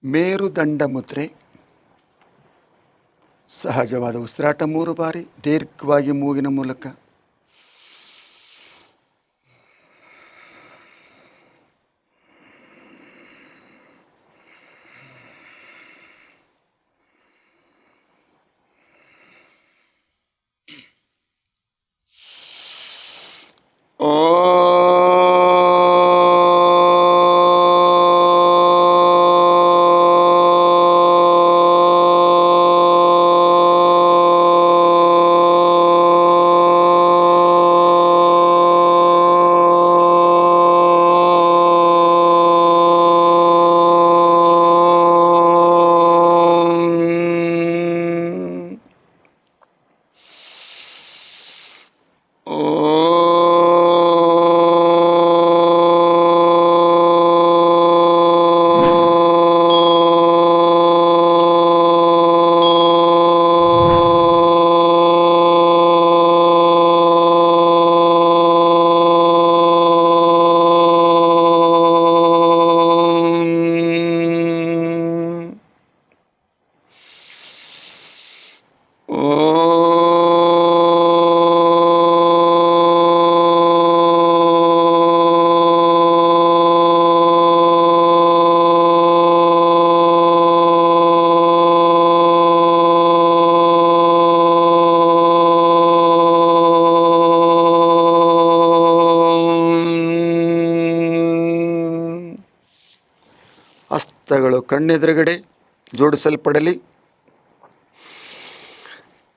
ಮೇರುದಂಡ ಮುದ್ರೆ. ಸಹಜವಾದ ಉಸಿರಾಟ 3 ಬಾರಿ ದೀರ್ಘವಾಗಿ ಮೂಗಿನ ಮೂಲಕ. ಹಸ್ತಗಳು ಕಣ್ಣೆದುರುಗಡೆ ಜೋಡಿಸಲ್ಪಡಲಿ.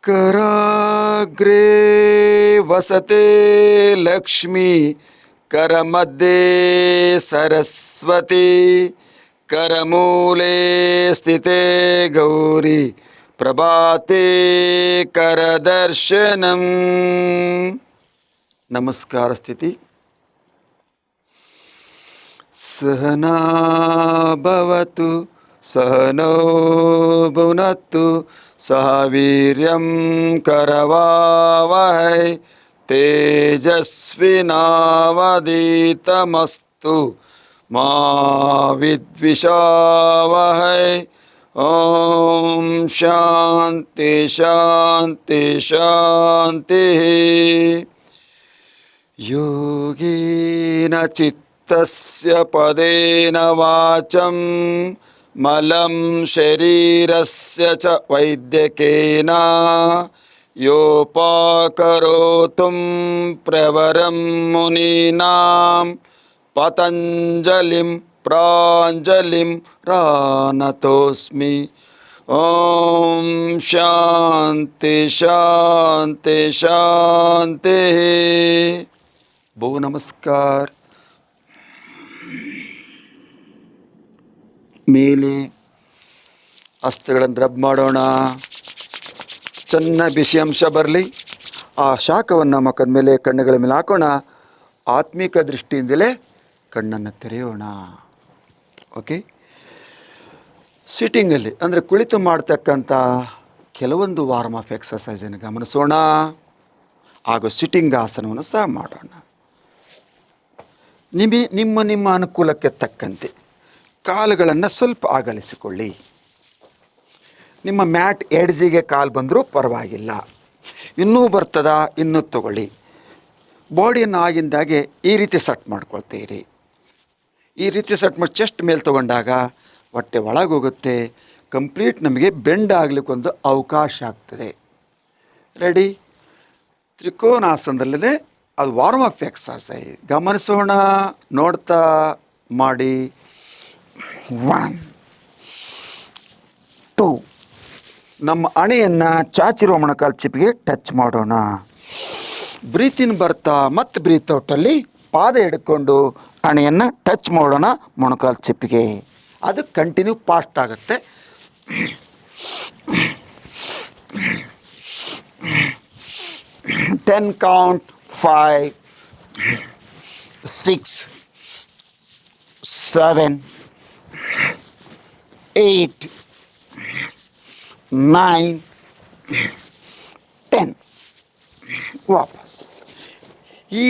ಕರಾಗ್ರೇ ವಸತೆ ಲಕ್ಷ್ಮೀ, ಕರಮಧ್ಯೆ ಸರಸ್ವತಿ, ಕರಮೂಲೆ ಸ್ಥಿತೆ ಗೌರಿ, ಪ್ರಭಾತೆ ಕರದರ್ಶನಂ. ನಮಸ್ಕಾರ ಸ್ಥಿತಿ. ಸಹನಾ ಭವತು ಸಹನೋ ಭುನಕ್ತು ಸಹ ವೀರ್ಯಂ ಕರವಾವಹೈ ತೇಜಸ್ವಿನಾವಧೀತಮಸ್ತು ಮಾ ವಿದ್ವಿಷಾವಹೈ. ಓಂ ಶಾಂತಿ ಶಾಂತಿ ಶಾಂತಿ. ಯೋಗೀನ ಚಿತ್ತಸ್ಯ ಪದೇನ ವಾಚಂ ಮಲಂ ಶರೀರಸ್ಯ ಚ ವೈದ್ಯಕೇನ ಯೋಪಾಕರೋತುಂ ಪ್ರವರಂ ಮುನೀನಾಂ ಪತಂಜಲಿಂ ಪ್ರಾಂಜಲಿಂ ರಾನತೋಸ್ಮಿ. ಓಂ ಶಾಂತಿ ಶಾಂತಿ ಶಾಂತಿ. ಬಹು ನಮಸ್ಕಾರ. ಮೇಲೆ ಹಸ್ತಗಳನ್ನು ರಬ್ ಮಾಡೋಣ. ಚೆನ್ನಾಗಿ ಬಿಸಿ ಅಂಶ ಬರಲಿ. ಆ ಶಾಖವನ್ನು ಮುಖದ ಮೇಲೆ ಕಣ್ಣುಗಳ ಮೇಲೆ ಹಾಕೋಣ. ಆತ್ಮಿಕ ದೃಷ್ಟಿಯಿಂದಲೇ ಕಣ್ಣನ್ನು ತೆರೆಯೋಣ. ಓಕೆ. ಸಿಟ್ಟಿಂಗಲ್ಲಿ ಅಂದರೆ ಕುಳಿತು ಮಾಡ್ತಕ್ಕಂಥ ಕೆಲವೊಂದು ವಾರ್ಮ್ ಆಫ್ ಎಕ್ಸಸೈಸನ್ನು ಗಮನಿಸೋಣ. ಹಾಗೂ ಸಿಟ್ಟಿಂಗ್ ಆಸನವನ್ನು ಸಹ ಮಾಡೋಣ. ನಿಮ್ಮ ಅನುಕೂಲಕ್ಕೆ ತಕ್ಕಂತೆ ಕಾಲುಗಳನ್ನು ಸ್ವಲ್ಪ ಅಗಲಿಸಿಕೊಳ್ಳಿ. ನಿಮ್ಮ ಮ್ಯಾಟ್ ಎಡ್ಜಿಗೆ ಕಾಲು ಬಂದರೂ ಪರವಾಗಿಲ್ಲ. ಇನ್ನೂ ಬರ್ತದ ಇನ್ನೂ ತಗೊಳ್ಳಿ. ಬಾಡಿಯನ್ನು ಆಗಿಂದಾಗೆ ಈ ರೀತಿ ಸೆಟ್ ಮಾಡ್ಕೊಳ್ತೀರಿ. ಈ ರೀತಿ ಸೆಟ್ ಮಾಡಿ ಚೆಸ್ಟ್ ಮೇಲೆ ತೊಗೊಂಡಾಗ ಹೊಟ್ಟೆ ಒಳಗೋಗುತ್ತೆ. ಕಂಪ್ಲೀಟ್ ನಮಗೆ ಬೆಂಡ್ ಆಗಲಿಕ್ಕೊಂದು ಅವಕಾಶ ಆಗ್ತದೆ. ರೆಡಿ. ತ್ರಿಕೋನಾಸನದಲ್ಲೇ ಅದು ವಾರ್ಮ್ ಅಪ್ ಎಕ್ಸಸೈಸ್ ಗಮನಿಸೋಣ. ನೋಡ್ತಾ ಮಾಡಿ. 1 2. ನಮ್ಮ ಹಣೆಯನ್ನು ಚಾಚಿರುವ ಮೊಣಕಾಲು ಚಿಪ್ಪಿಗೆ ಟಚ್ ಮಾಡೋಣ. ಬ್ರೀತ್ ಇನ್ ಬರ್ತಾ ಮತ್ತು ಬ್ರೀತ್ ಔಟಲ್ಲಿ ಪಾದ ಹಿಡ್ಕೊಂಡು ಹಣೆಯನ್ನು ಟಚ್ ಮಾಡೋಣ ಮೊಣಕಾಲು ಚಿಪ್ಪಿಗೆ. ಅದು ಕಂಟಿನ್ಯೂ ಫಾಸ್ಟ್ ಆಗುತ್ತೆ. 10 ಕೌಂಟ್. 5 6 7 8 9 10. ವಾಪಸ್. ಈ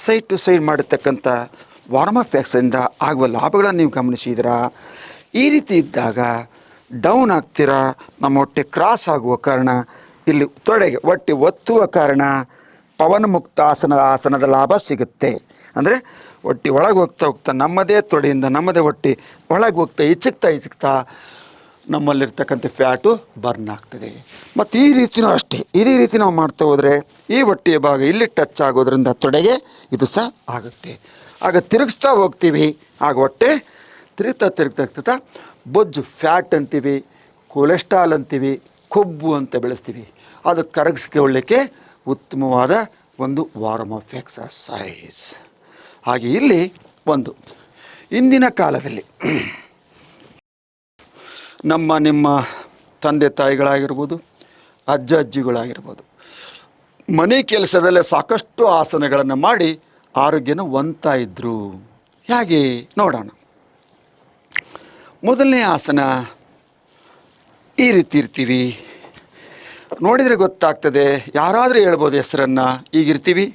ಸೈಡ್ ಟು ಸೈಡ್ ಮಾಡತಕ್ಕಂಥ ವಾರ್ಮ್ ಅಪ್ ಎಕ್ಸೈಸಿಂದ ಆಗುವ ಲಾಭಗಳನ್ನು ನೀವು ಗಮನಿಸಿದ್ದೀರಾ? ಈ ರೀತಿ ಇದ್ದಾಗ ಡೌನ್ ಆಗ್ತೀರಾ, ನಮ್ಮ ಹೊಟ್ಟೆ ಕ್ರಾಸ್ ಆಗುವ ಕಾರಣ ಇಲ್ಲಿ ತೊಡೆಗೆ ಹೊಟ್ಟೆ ಒತ್ತುವ ಕಾರಣ ಪವನ ಮುಕ್ತ ಆಸನದ ಲಾಭ ಸಿಗುತ್ತೆ. ಅಂದರೆ ಹೊಟ್ಟೆ ಒಳಗೆ ಹೋಗ್ತಾ ಹೋಗ್ತಾ ನಮ್ಮದೇ ತೊಡೆಯಿಂದ ನಮ್ಮದೇ ಹೊಟ್ಟೆ ಒಳಗೆ ಹೋಗ್ತಾ ಇಚ್ಚಕ್ತಾ ನಮ್ಮಲ್ಲಿರ್ತಕ್ಕಂಥ ಫ್ಯಾಟು ಬರ್ನ್ ಆಗ್ತದೆ. ಮತ್ತು ಈ ರೀತಿಯೂ ಅಷ್ಟೇ, ಇದೇ ರೀತಿ ನಾವು ಮಾಡ್ತಾ ಹೋದರೆ ಈ ಹೊಟ್ಟೆಯ ಭಾಗ ಇಲ್ಲಿ ಟಚ್ ಆಗೋದ್ರಿಂದ ತೊಡೆಗೆ ಇದು ಸಹ ಆಗುತ್ತೆ. ಆಗ ತಿರುಗಿಸ್ತಾ ಹೋಗ್ತೀವಿ, ಆಗ ಹೊಟ್ಟೆ ತಿರುಗ್ತಾ ಬೊಜ್ಜು ಫ್ಯಾಟ್ ಅಂತೀವಿ, ಕೊಲೆಸ್ಟ್ರಾಲ್ ಅಂತೀವಿ, ಕೊಬ್ಬು ಅಂತ ಬೆಳೆಸ್ತೀವಿ. ಅದು ಕರಗಿಸ್ಕೊಳ್ಳಿಕ್ಕೆ ಉತ್ತಮವಾದ ಒಂದು ವಾರ್ಮ್ ಅಪ್ ಎಕ್ಸಸೈಸ್. ಹಾಗೆ ಇಲ್ಲಿ ಒಂದು ಇಂದಿನ ಕಾಲದಲ್ಲಿ ನಿಮ್ಮ ತಂದೆ ತಾಯಿಗಳಾಗಿರ್ಬೋದು, ಅಜ್ಜ ಅಜ್ಜಿಗಳಾಗಿರ್ಬೋದು, ಮನೆ ಕೆಲಸದಲ್ಲೇ ಸಾಕಷ್ಟು ಆಸನಗಳನ್ನು ಮಾಡಿ ಆರೋಗ್ಯನ ಹೊಂದ್ತಾ ಇದ್ದರು. ಹೇಗೆ ನೋಡೋಣ. ಮೊದಲನೇ ಆಸನ ಈ ರೀತಿ ಇರ್ತೀವಿ, ನೋಡಿದರೆ ಗೊತ್ತಾಗ್ತದೆ, ಯಾರಾದರೂ ಹೇಳ್ಬೋದು ಹೆಸರನ್ನು. ಈಗಿರ್ತೀವಿ,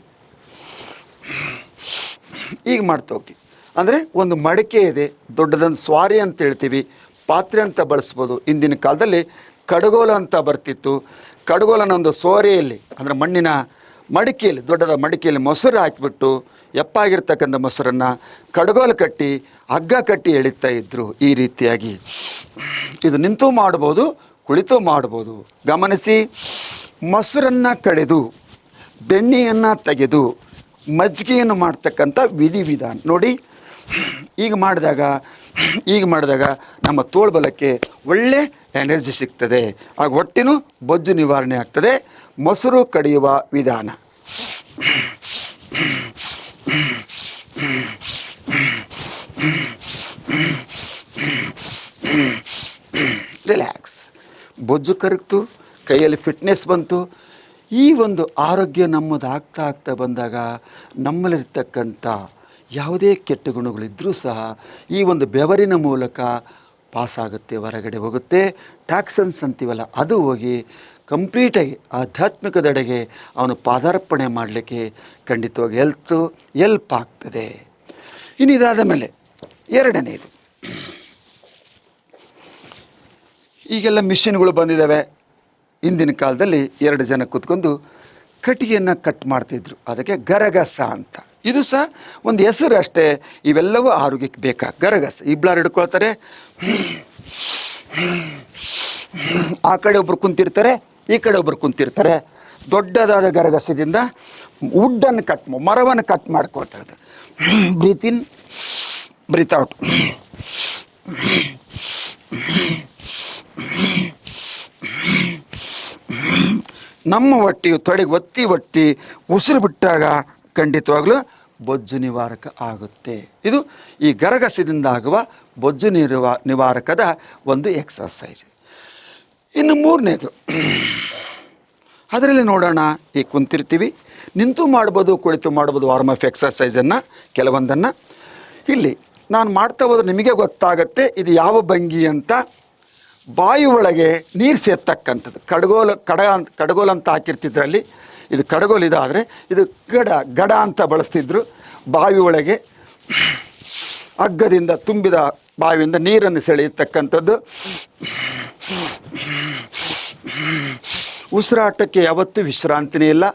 ಈಗ ಮಾಡ್ತಾ ಹೋಗ್ತೀವಿ. ಅಂದರೆ ಒಂದು ಮಡಿಕೆ ಇದೆ, ದೊಡ್ಡದೊಂದು ಸ್ವಾರಿ ಅಂತ ಹೇಳ್ತೀವಿ, ಪಾತ್ರೆ ಅಂತ ಬಳಸ್ಬೋದು. ಇಂದಿನ ಕಾಲದಲ್ಲಿ ಕಡಗೋಲ ಅಂತ ಬರ್ತಿತ್ತು. ಕಡಗೋಲನ ಒಂದು ಸೋರೆಯಲ್ಲಿ ಅಂದರೆ ಮಣ್ಣಿನ ಮಡಿಕೆಯಲ್ಲಿ, ದೊಡ್ಡದ ಮಡಿಕೆಯಲ್ಲಿ ಮೊಸರು ಹಾಕಿಬಿಟ್ಟು ಎಪ್ಪಾಗಿರ್ತಕ್ಕಂಥ ಮೊಸರನ್ನು ಕಡಗೋಲು ಕಟ್ಟಿ ಹಗ್ಗ ಕಟ್ಟಿ ಎಳಿತಾ ಇದ್ದರು. ಈ ರೀತಿಯಾಗಿ ಇದು ನಿಂತು ಮಾಡ್ಬೋದು, ಕುಳಿತು ಮಾಡ್ಬೋದು. ಗಮನಿಸಿ, ಮೊಸರನ್ನು ಕಡೆದು ಬೆಣ್ಣೆಯನ್ನು ತೆಗೆದು ಮಜ್ಜಿಗೆಯನ್ನು ಮಾಡ್ತಕ್ಕಂಥ ವಿಧಿವಿಧಾನ ನೋಡಿ. ಈಗ ಮಾಡಿದಾಗ ನಮ್ಮ ತೋಳ್ಬಲಕ್ಕೆ ಒಳ್ಳೆ ಎನರ್ಜಿ ಸಿಗ್ತದೆ. ಆಗ ಹೊಟ್ಟೆನೂ ಬೊಜ್ಜು ನಿವಾರಣೆ ಆಗ್ತದೆ. ಮೊಸರು ಕಡಿಯುವ ವಿಧಾನ. ರಿಲ್ಯಾಕ್ಸ್. ಬೊಜ್ಜು ಕರಗ್ತು, ಕೈಯಲ್ಲಿ ಫಿಟ್ನೆಸ್ ಬಂತು. ಈ ಒಂದು ಆರೋಗ್ಯ ನಮ್ಮದು ಆಗ್ತಾ ಬಂದಾಗ ನಮ್ಮಲ್ಲಿರ್ತಕ್ಕಂಥ ಯಾವುದೇ ಕೆಟ್ಟ ಗುಣಗಳಿದ್ದರೂ ಸಹ ಈ ಒಂದು ಬೆವರಿನ ಮೂಲಕ ಪಾಸಾಗುತ್ತೆ, ಹೊರಗಡೆ ಹೋಗುತ್ತೆ. ಟ್ಯಾಕ್ಸನ್ಸ್ ಅಂತೀವಲ್ಲ, ಅದು ಹೋಗಿ ಕಂಪ್ಲೀಟಾಗಿ ಆಧ್ಯಾತ್ಮಿಕದೆಡೆಗೆ ಅವನು ಪಾದಾರ್ಪಣೆ ಮಾಡಲಿಕ್ಕೆ ಖಂಡಿತವಾಗಿ ಎಲ್ಪ್ ಆಗ್ತದೆ. ಇನ್ನು ಇದಾದ ಮೇಲೆ ಎರಡನೇದು, ಈಗೆಲ್ಲ ಮಿಷಿನ್ಗಳು ಬಂದಿದ್ದಾವೆ. ಹಿಂದಿನ ಕಾಲದಲ್ಲಿ 2 ಜನ ಕೂತ್ಕೊಂಡು ಕಟ್ಟಿಗೆಯನ್ನು ಕಟ್ ಮಾಡ್ತಿದ್ರು, ಅದಕ್ಕೆ ಗರಗಸ ಅಂತ. ಇದು ಸಹ ಒಂದು ಹೆಸರು ಅಷ್ಟೇ. ಇವೆಲ್ಲವೂ ಆರೋಗ್ಯಕ್ಕೆ ಬೇಕಾ. ಗರಗಸ ಇಬ್ಬರು ಹಿಡ್ಕೊಳ್ತಾರೆ, ಆ ಕಡೆ ಒಬ್ರು ಕುಂತಿರ್ತಾರೆ, ಈ ಕಡೆ ಒಬ್ರು ಕುಂತಿರ್ತಾರೆ. ದೊಡ್ಡದಾದ ಗರಗಸದಿಂದ ವುಡ್ಡನ್ನು ಮರವನ್ನು ಕಟ್ ಮಾಡ್ಕೊಳ್ತಾರೆ. ಬ್ರೀತ್ ಇನ್, ಬ್ರೀತ್ ಔಟ್. ನಮ್ಮ ಹೊಟ್ಟೆಯು ತೊಡೆಗೆ ಒತ್ತಿ ಉಸಿರು ಬಿಟ್ಟಾಗ ಖಂಡಿತವಾಗ್ಲೂ ಬೊಜ್ಜು ನಿವಾರಕ ಆಗುತ್ತೆ. ಇದು ಈ ಗರಗಸದಿಂದ ಆಗುವ ಬೊಜ್ಜು ನಿವಾರಕದ ಒಂದು ಎಕ್ಸಸೈಸ್. ಇನ್ನು ಮೂರನೇದು, ಅದರಲ್ಲಿ ನೋಡೋಣ. ಈಗ ಕುಂತಿರ್ತೀವಿ, ನಿಂತು ಮಾಡ್ಬೋದು, ಕುಳಿತು ಮಾಡ್ಬೋದು ವಾರ್ಮ್ ಅಪ್ ಎಕ್ಸಸೈಸನ್ನು ಕೆಲವೊಂದನ್ನು. ಇಲ್ಲಿ ನಾನು ಮಾಡ್ತಾ ಹೋದ್ರೆ ನಿಮಗೆ ಗೊತ್ತಾಗತ್ತೆ ಇದು ಯಾವ ಭಂಗಿ ಅಂತ. ಬಾಯಿ ಒಳಗೆ ನೀರು ಸೇರ್ತಕ್ಕಂಥದ್ದು. ಕಡಗೋಲು ಅಂತ ಹಾಕಿರ್ತಿದ್ರಲ್ಲಿ, ಇದು ಕಡಗೋಲು. ಇದಾದರೆ ಇದು ಗಡ ಅಂತ ಬಳಸ್ತಿದ್ರು. ಬಾವಿ ಒಳಗೆ ಹಗ್ಗದಿಂದ ತುಂಬಿದ ಬಾವಿಯಿಂದ ನೀರನ್ನು ಸೆಳೆಯತಕ್ಕಂಥದ್ದು. ಉಸಿರಾಟಕ್ಕೆ ಯಾವತ್ತೂ ವಿಶ್ರಾಂತಿನೇ ಇಲ್ಲ.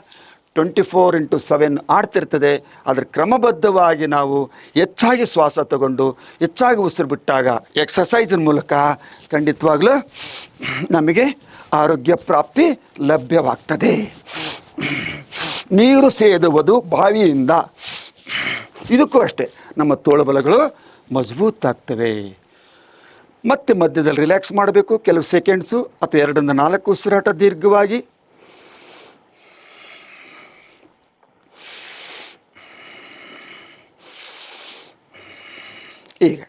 24/7 ಆಡ್ತಿರ್ತದೆ. ಅದರ ಕ್ರಮಬದ್ಧವಾಗಿ ನಾವು ಹೆಚ್ಚಾಗಿ ಶ್ವಾಸ ತಗೊಂಡು ಹೆಚ್ಚಾಗಿ ಉಸಿರು ಬಿಟ್ಟಾಗ ಎಕ್ಸಸೈಸಿನ ಮೂಲಕ ಖಂಡಿತವಾಗ್ಲೂ ನಮಗೆ ಆರೋಗ್ಯ ಪ್ರಾಪ್ತಿ ಲಭ್ಯವಾಗ್ತದೆ. ನೀರು ಸೇದುವುದು ಬಾವಿಯಿಂದ. ಇದಕ್ಕೂ ಅಷ್ಟೇ, ನಮ್ಮ ತೋಳುಬಲಗಳು ಮಜಬೂತಾಗ್ತವೆ. ಮತ್ತೆ ಮಧ್ಯದಲ್ಲಿ ರಿಲ್ಯಾಕ್ಸ್ ಮಾಡಬೇಕು, ಕೆಲವು ಸೆಕೆಂಡ್ಸು ಅಥವಾ 2ರಿಂದ 4 ಉಸಿರಾಟ ದೀರ್ಘವಾಗಿ. ಈಗ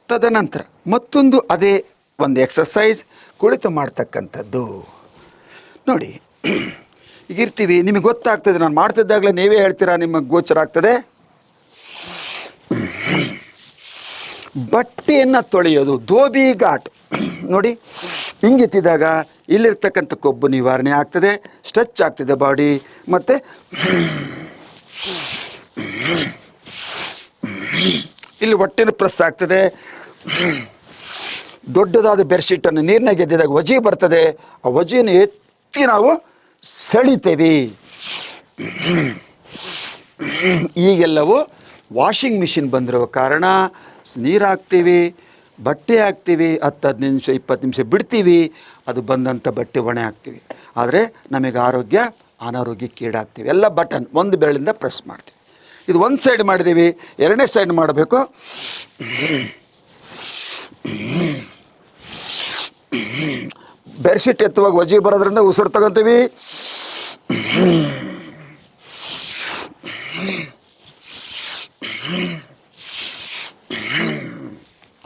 ತದನಂತರ ಮತ್ತೊಂದು ಅದೇ ಒಂದು ಎಕ್ಸಸೈಸ್ ಕುಳಿತು ಮಾಡ್ತಕ್ಕಂಥದ್ದು. ನೋಡಿ, ಈಗಿರ್ತೀವಿ, ನಿಮಗೆ ಗೊತ್ತಾಗ್ತದೆ. ನಾನು ಮಾಡ್ತಿದ್ದಾಗಲೇ ನೀವೇ ಹೇಳ್ತೀರಾ, ನಿಮಗೆ ಗೋಚರ ಆಗ್ತದೆ. ಬಟ್ಟೆಯನ್ನು ತೊಳೆಯೋದು, ಧೋಬಿ ಘಾಟ್ ನೋಡಿ. ಹಿಂಗೆತ್ತಿದಾಗ ಇಲ್ಲಿರ್ತಕ್ಕಂಥ ಕೊಬ್ಬು ನಿವಾರಣೆ ಆಗ್ತದೆ, ಸ್ಟ್ರೆಚ್ ಆಗ್ತದೆ ಬಾಡಿ. ಮತ್ತು ಇಲ್ಲಿ ಹೊಟ್ಟೆನೂ ಪ್ರೆಸ್ ಆಗ್ತದೆ. ದೊಡ್ಡದಾದ ಬೆಡ್ಶೀಟನ್ನು ನೀರಿನಾಗ ಎದ್ದಿದಾಗ ವಜಿ ಬರ್ತದೆ, ಆ ವಜಿಯನ್ನು ಎತ್ತಿ ನಾವು ಸೆಳಿತೇವೆ. ಈಗೆಲ್ಲವೂ ವಾಷಿಂಗ್ ಮಿಷಿನ್ ಬಂದಿರೋ ಕಾರಣ ನೀರು ಹಾಕ್ತೀವಿ, ಬಟ್ಟೆ ಹಾಕ್ತೀವಿ, 10-15 ನಿಮಿಷ 20 ನಿಮಿಷ ಬಿಡ್ತೀವಿ, ಅದು ಬಂದಂಥ ಬಟ್ಟೆ ಒಣೆ ಹಾಕ್ತೀವಿ. ಆದರೆ ನಮಗೆ ಅನಾರೋಗ್ಯಕ್ಕೀಡಾಗ್ತೀವಿ. ಎಲ್ಲ ಬಟನ್ ಒಂದು ಬೆರಳಿಂದ ಪ್ರೆಸ್ ಮಾಡ್ತೀವಿ. ಇದು ಒಂದು ಸೈಡ್ ಮಾಡಿದ್ದೀವಿ, ಎರಡನೇ ಸೈಡ್ ಮಾಡಬೇಕು. ಬೆಡ್ಶೀಟ್ ಎತ್ತುವಾಗ ವಜಿ ಬರೋದ್ರಿಂದ ಉಸಿರು ತಗೊತೀವಿ.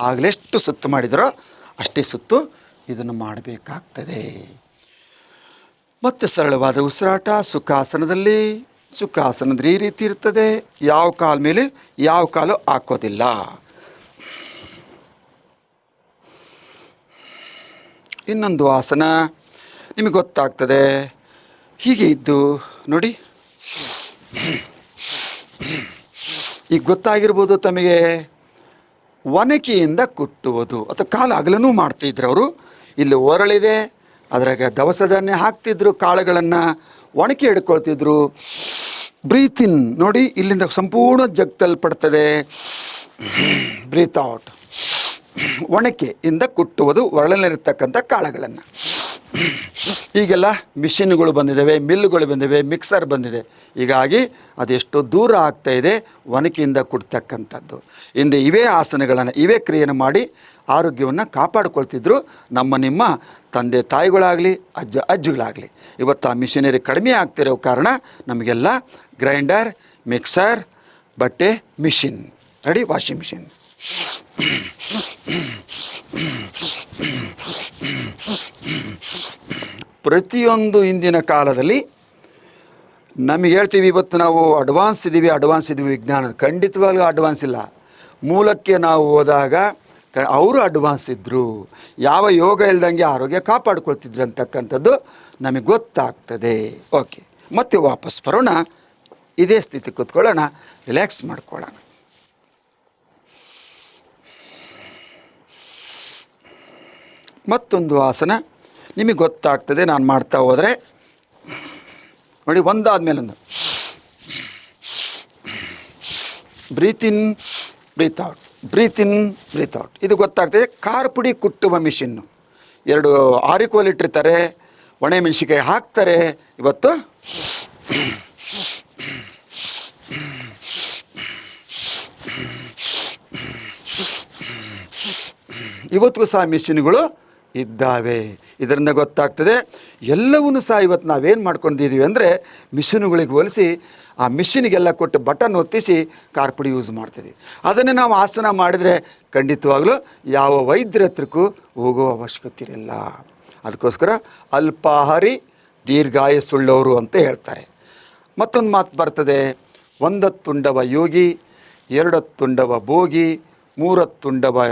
ಆಗಲೆಷ್ಟು ಸುತ್ತು ಮಾಡಿದರೋ ಅಷ್ಟೇ ಸುತ್ತು ಇದನ್ನು ಮಾಡಬೇಕಾಗ್ತದೆ. ಮತ್ತು ಸರಳವಾದ ಉಸಿರಾಟ ಸುಖಾಸನದಲ್ಲಿ. ಸುಖಾಸನದ ಈ ರೀತಿ ಇರ್ತದೆ, ಯಾವ ಕಾಲ ಮೇಲೆ ಯಾವ ಕಾಲು ಹಾಕೋದಿಲ್ಲ. ಇನ್ನೊಂದು ಆಸನ ನಿಮಗೆ ಗೊತ್ತಾಗ್ತದೆ, ಹೀಗೆ ಇದ್ದು ನೋಡಿ. ಈಗ ಗೊತ್ತಾಗಿರ್ಬೋದು ತಮಗೆ, ಒನಕೆಯಿಂದ ಕುಟ್ಟುವುದು ಅಥವಾ ಕಾಲು ಅಗಲನೂ ಮಾಡ್ತಿದ್ರು ಅವರು. ಇಲ್ಲಿ ಒರಳಿದೆ, ಅದ್ರಾಗ ದವಸ ಧಾನ್ಯ ಹಾಕ್ತಿದ್ರು, ಕಾಳುಗಳನ್ನು ಒಣಕೆ ಹಿಡ್ಕೊಳ್ತಿದ್ರು. ಬ್ರೀತ್ ಇನ್ ನೋಡಿ, ಇಲ್ಲಿಂದ ಸಂಪೂರ್ಣ ಜಗ್ತಲ್ಪಡ್ತದೆ. ಬ್ರೀತ್ ಔಟ್, ಒಣಕೆಯಿಂದ ಕುಟ್ಟುವುದು ಒರಳಲ್ಲಿರ್ತಕ್ಕಂಥ ಕಾಳುಗಳನ್ನು. ಈಗೆಲ್ಲ ಮಿಷಿನ್ಗಳು ಬಂದಿದ್ದಾವೆ, ಮಿಲ್ಗಳು ಬಂದಿವೆ, ಮಿಕ್ಸರ್ ಬಂದಿದೆ. ಹೀಗಾಗಿ ಅದೆಷ್ಟೋ ದೂರ ಆಗ್ತಾಯಿದೆ ಒನಕೆಯಿಂದ ಕುಟ್ತಕ್ಕಂಥದ್ದು. ಹಿಂದೆ ಇವೇ ಆಸನಗಳನ್ನು, ಇವೇ ಕ್ರಿಯೆಯನ್ನು ಮಾಡಿ ಆರೋಗ್ಯವನ್ನು ಕಾಪಾಡಿಕೊಳ್ತಿದ್ರು ನಮ್ಮ ನಿಮ್ಮ ತಂದೆ ತಾಯಿಗಳಾಗಲಿ ಅಜ್ಜಿಗಳಾಗಲಿ. ಇವತ್ತು ಆ ಮಿಷಿನರಿ ಕಡಿಮೆ ಆಗ್ತಿರೋ ಕಾರಣ ನಮಗೆಲ್ಲ ಗ್ರೈಂಡರ್, ಮಿಕ್ಸರ್, ಬಟ್ಟೆ ಮಿಷಿನ್ ರೆಡಿ, ವಾಷಿಂಗ್ ಮಿಷಿನ್. ಪ್ರತಿಯೊಂದು ಇಂದಿನ ಕಾಲದಲ್ಲಿ ನಮಗೆ ಹೇಳ್ತೀವಿ, ಇವತ್ತು ನಾವು ಅಡ್ವಾನ್ಸ್ ಇದ್ದೀವಿ ವಿಜ್ಞಾನ. ಖಂಡಿತವಾಗ್ಲೂ ಅಡ್ವಾನ್ಸ್ ಇಲ್ಲ. ಮೂಲಕ್ಕೆ ನಾವು ಹೋದಾಗ ಅವರು ಅಡ್ವಾನ್ಸ್ ಇದ್ದರು. ಯಾವ ಯೋಗ ಇಲ್ದಂಗೆ ಆರೋಗ್ಯ ಕಾಪಾಡ್ಕೊಳ್ತಿದ್ರು ಅಂತಕ್ಕಂಥದ್ದು ನಮಗೆ ಗೊತ್ತಾಗ್ತದೆ. ಓಕೆ, ಮತ್ತೆ ವಾಪಸ್ ಬರೋಣ, ಇದೇ ಸ್ಥಿತಿ ಕೂತ್ಕೊಳ್ಳೋಣ, ರಿಲ್ಯಾಕ್ಸ್ ಮಾಡ್ಕೊಳ್ಳೋಣ. ಮತ್ತೊಂದು ಆಸನ ನಿಮಗೆ ಗೊತ್ತಾಗ್ತದೆ ನಾನು ಮಾಡ್ತಾ ಹೋದರೆ ನೋಡಿ. ಒಂದಾದ್ಮೇಲೆ ಒಂದು ಬ್ರೀತ್ ಇನ್, ಬ್ರೀತ್ ಔಟ್, ಬ್ರೀತ್ ಇನ್, ಬ್ರೀತ್ ಔಟ್. ಇದು ಗೊತ್ತಾಗ್ತದೆ. ಖಾರ ಪುಡಿ ಕುಟ್ಟುವ ಮಿಷಿನ್ನು. 2 ಆರಿಕೋಲ್ ಇಟ್ಟಿರ್ತಾರೆ, ಒಣೆ ಮೆಣಸಿಕಾಯಿ ಹಾಕ್ತಾರೆ. ಇವತ್ತು ಇವತ್ತಿಗೂ ಸಹ ಮಿಷಿನ್ಗಳು ಇದ್ದಾವೆ. ಇದರಿಂದ ಗೊತ್ತಾಗ್ತದೆ ಎಲ್ಲವನ್ನೂ ಸಹ ಇವತ್ತು ನಾವೇನು ಮಾಡ್ಕೊಂಡಿದ್ದೀವಿ ಅಂದರೆ, ಮಿಷಿನ್ಗಳಿಗೆ ಹೋಲಿಸಿ ಆ ಮಿಷಿನಿಗೆಲ್ಲ ಕೊಟ್ಟು ಬಟನ್ ಒತ್ತಿಸಿ ಕಾರ್ಪುಡಿ ಯೂಸ್ ಮಾಡ್ತಿದ್ದೀವಿ. ಅದನ್ನೇ ನಾವು ಆಸನ ಮಾಡಿದರೆ ಖಂಡಿತವಾಗಲೂ ಯಾವ ವೈದ್ಯರ ಹತ್ರಕ್ಕೂ ಹೋಗೋ ಅವಶ್ಯಕತೆ ಇರಲ್ಲ. ಅದಕ್ಕೋಸ್ಕರ ಅಲ್ಪಾಹಾರಿ ದೀರ್ಘಾಯಸ್ಸುಳ್ಳವರು ಅಂತ ಹೇಳ್ತಾರೆ. ಮತ್ತೊಂದು ಮಾತು ಬರ್ತದೆ, 1 ತುಂಡವ ಯೋಗಿ, 2 ತುಂಡವ ಭೋಗಿ, 3 ತುಂಡವ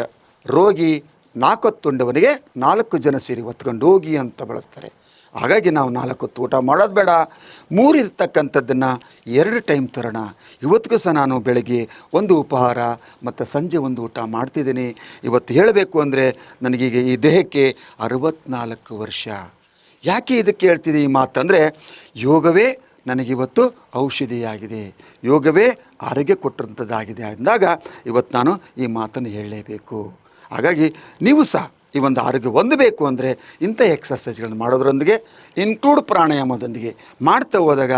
ರೋಗಿ, 4 ತುಂಡವನಿಗೆ 4 ಜನ ಸೇರಿ ಹೊತ್ಕೊಂಡು ಹೋಗಿ ಅಂತ ಬಳಸ್ತಾರೆ. ಹಾಗಾಗಿ ನಾವು 4 ಹೊತ್ತು ಊಟ ಮಾಡೋದು ಬೇಡ, 3 ಇರ್ತಕ್ಕಂಥದ್ದನ್ನು 2 ಟೈಮ್ ತರೋಣ. ಇವತ್ತಿಗೂ ಸಹ ನಾನು ಬೆಳಗ್ಗೆ 1 ಉಪಹಾರ ಮತ್ತು ಸಂಜೆ 1 ಊಟ ಮಾಡ್ತಿದ್ದೀನಿ. ಇವತ್ತು ಹೇಳಬೇಕು ಅಂದರೆ ನನಗೀಗ ಈ ದೇಹಕ್ಕೆ 64 ವರ್ಷ. ಯಾಕೆ ಇದಕ್ಕೆ ಹೇಳ್ತಿದ್ದೀನಿ ಈ ಮಾತಂದರೆ, ಯೋಗವೇ ನನಗಿವತ್ತು ಔಷಧಿಯಾಗಿದೆ, ಯೋಗವೇ ಆರೋಗ್ಯ ಕೊಟ್ಟಿರುವಂಥದ್ದಾಗಿದೆ ಅಂದಾಗ ಇವತ್ತು ನಾನು ಈ ಮಾತನ್ನು ಹೇಳಲೇಬೇಕು. ಹಾಗಾಗಿ ನೀವು ಸಹ ಈ ಒಂದು ಆರೋಗ್ಯ ಹೊಂದಬೇಕು ಅಂದರೆ ಇಂಥ ಎಕ್ಸಸೈಸ್ಗಳನ್ನು ಮಾಡೋದ್ರೊಂದಿಗೆ ಇನ್ಕ್ಲೂಡ್ ಪ್ರಾಣಾಯಾಮದೊಂದಿಗೆ ಮಾಡ್ತಾ ಹೋದಾಗ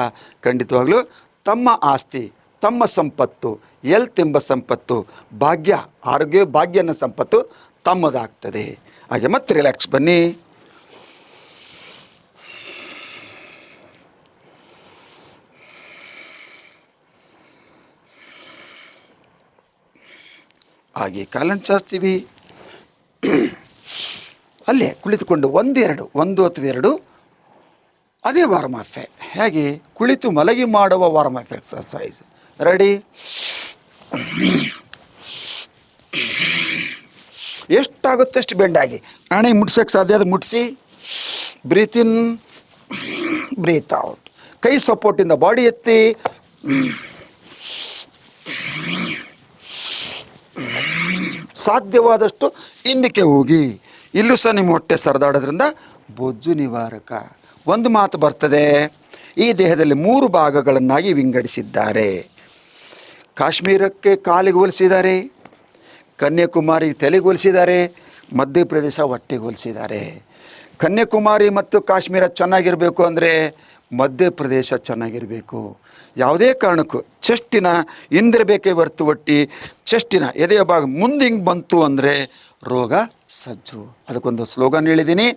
ಖಂಡಿತವಾಗಲೂ ತಮ್ಮ ಆಸ್ತಿ, ತಮ್ಮ ಸಂಪತ್ತು, ಹೆಲ್ತ್ ಎಂಬ ಸಂಪತ್ತು, ಭಾಗ್ಯ, ಆರೋಗ್ಯ ಭಾಗ್ಯ ಅನ್ನೋ ಸಂಪತ್ತು ತಮ್ಮದಾಗ್ತದೆ. ಹಾಗೆ ಮತ್ತೆ ರಿಲ್ಯಾಕ್ಸ್ ಬನ್ನಿ. ಹಾಗೆ ಕಾಲನ್ನು ಚಾಚ್ತೀವಿ. ಅಲ್ಲೇ ಕುಳಿತುಕೊಂಡು 1 ಅಥವಾ 2 ಅದೇ ವಾರ್ಮ್ ಅಪ್. ಹೇಗೆ ಕುಳಿತು ಮಲಗಿ ಮಾಡುವ ವಾರ್ಮ್ ಅಪ್ ಎಕ್ಸಸೈಸ್. ರೆಡಿ? ಎಷ್ಟಾಗುತ್ತೆ ಅಷ್ಟು ಬೆಂಡಾಗಿ ಹಣೆ ಮುಟ್ಸೋಕ್ಕೆ ಸಾಧ್ಯ ಅದು ಮುಟ್ಟಿಸಿ. ಬ್ರೀತ್ ಇನ್, ಬ್ರೀತ್ ಔಟ್. ಕೈ ಸಪೋರ್ಟಿಂದ ಬಾಡಿ ಎತ್ತಿ. ಸಾಧ್ಯವಾದಷ್ಟು ಹಿಂದಕ್ಕೆ ಹೋಗಿ. ಇಲ್ಲೂ ಸಹ ನಿಮ್ಮ ಹೊಟ್ಟೆ ಸರಿದಾಡೋದ್ರಿಂದ ಬೊಜ್ಜು ನಿವಾರಕ. ಒಂದು ಮಾತು ಬರ್ತದೆ, ಈ ದೇಹದಲ್ಲಿ 3 ಭಾಗಗಳನ್ನಾಗಿ ವಿಂಗಡಿಸಿದ್ದಾರೆ. ಕಾಶ್ಮೀರಕ್ಕೆ ಕಾಲಿಗೆ ಹೋಲಿಸಿದ್ದಾರೆ, ಕನ್ಯಾಕುಮಾರಿಗೆ ತಲೆಗೆ ಹೋಲಿಸಿದ್ದಾರೆ, ಮಧ್ಯಪ್ರದೇಶ ಹೊಟ್ಟೆಗೆ ಹೋಲಿಸಿದ್ದಾರೆ. ಕನ್ಯಾಕುಮಾರಿ ಮತ್ತು ಕಾಶ್ಮೀರ ಚೆನ್ನಾಗಿರಬೇಕು ಅಂದರೆ ಮಧ್ಯಪ್ರದೇಶ ಚೆನ್ನಾಗಿರಬೇಕು. ಯಾವುದೇ ಕಾರಣಕ್ಕೂ ಚೆಸ್ಟಿನ ಹಿಂದಿರಬೇಕೇ ಹೊರ್ತು ಒಟ್ಟಿ ಚೆಸ್ಟಿನ ಎದೆಯ ಭಾಗ ಮುಂದೆ ಹಿಂಗೆ ಬಂತು ಅಂದರೆ ರೋಗ ಸಜ್ಜು. ಅದಕ್ಕೊಂದು ಸ್ಲೋಗನ್ ಹೇಳಿದ್ದೀನಿ,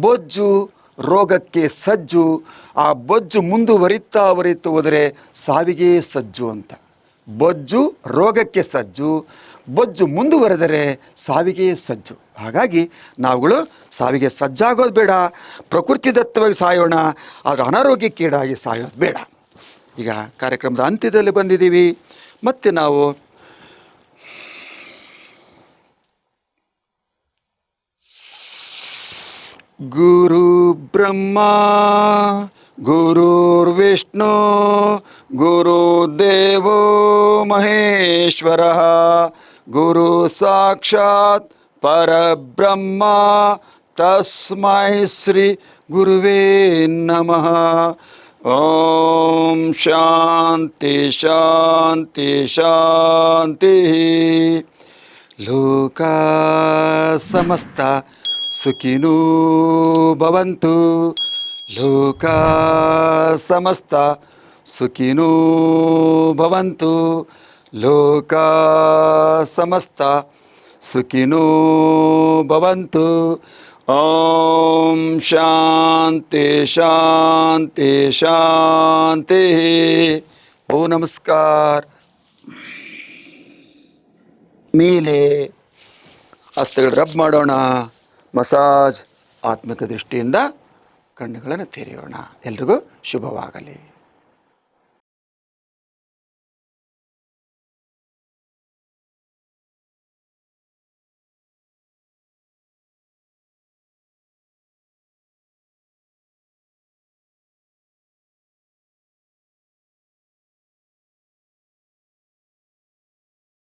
ಬೊಜ್ಜು ರೋಗಕ್ಕೆ ಸಜ್ಜು, ಆ ಬೊಜ್ಜು ಮುಂದುವರಿತಾ ಹೋದರೆ ಸಾವಿಗೆ ಸಜ್ಜು ಅಂತ. ಬೊಜ್ಜು ರೋಗಕ್ಕೆ ಸಜ್ಜು, ಬೊಜ್ಜು ಮುಂದುವರೆದರೆ ಸಾವಿಗೆ ಸಜ್ಜು. ಹಾಗಾಗಿ ನಾವುಗಳು ಸಾವಿಗೆ ಸಜ್ಜಾಗೋದು ಬೇಡ, ಪ್ರಕೃತಿದತ್ತವಾಗಿ ಸಾಯೋಣ, ಆದರೆ ಅನಾರೋಗ್ಯಕ್ಕೀಡಾಗಿ ಸಾಯೋದು ಬೇಡ. ಈಗ ಕಾರ್ಯಕ್ರಮದ ಅಂತ್ಯದಲ್ಲಿ ಬಂದಿದ್ದೀವಿ. ಮತ್ತೆ ನಾವು ಗುರು ಬ್ರಹ್ಮ ಗುರುರ್ವಿಷ್ಣು ಗುರುದೇವೋ ಮಹೇಶ್ವರ ಗುರು ಸಾಕ್ಷಾತ್ ಪರಬ್ರಹ್ಮ ತಸ್ಮೈ ಶ್ರೀ ಗುರುವೇ ನಮಃ. ಓಂ ಶಾಂತಿ ಶಾಂತಿ ಶಾಂತಿ. ಲೋಕ ಸಮಸ್ತ ಸುಖಿನೋ ಭವಂತು, ಲೋಕ ಸಮಸ್ತ ಸುಖಿನೋ ಭವಂತು, ಲೋಕ ಸಮಸ್ತ ಸುಖಿನೋ ಭವಂತು. ಓಂ ಶಾಂತಿ ಶಾಂತಿ ಶಾಂತಿ. ಓ ನಮಸ್ಕಾರ. ಮೇಲೆ ಹಸ್ತಗಳು ರಬ್ ಮಾಡೋಣ, ಮಸಾಜ್. ಆತ್ಮಿಕ ದೃಷ್ಟಿಯಿಂದ ಕಣ್ಣುಗಳನ್ನು ತೆರೆಯೋಣ. ಎಲ್ರಿಗೂ ಶುಭವಾಗಲಿ.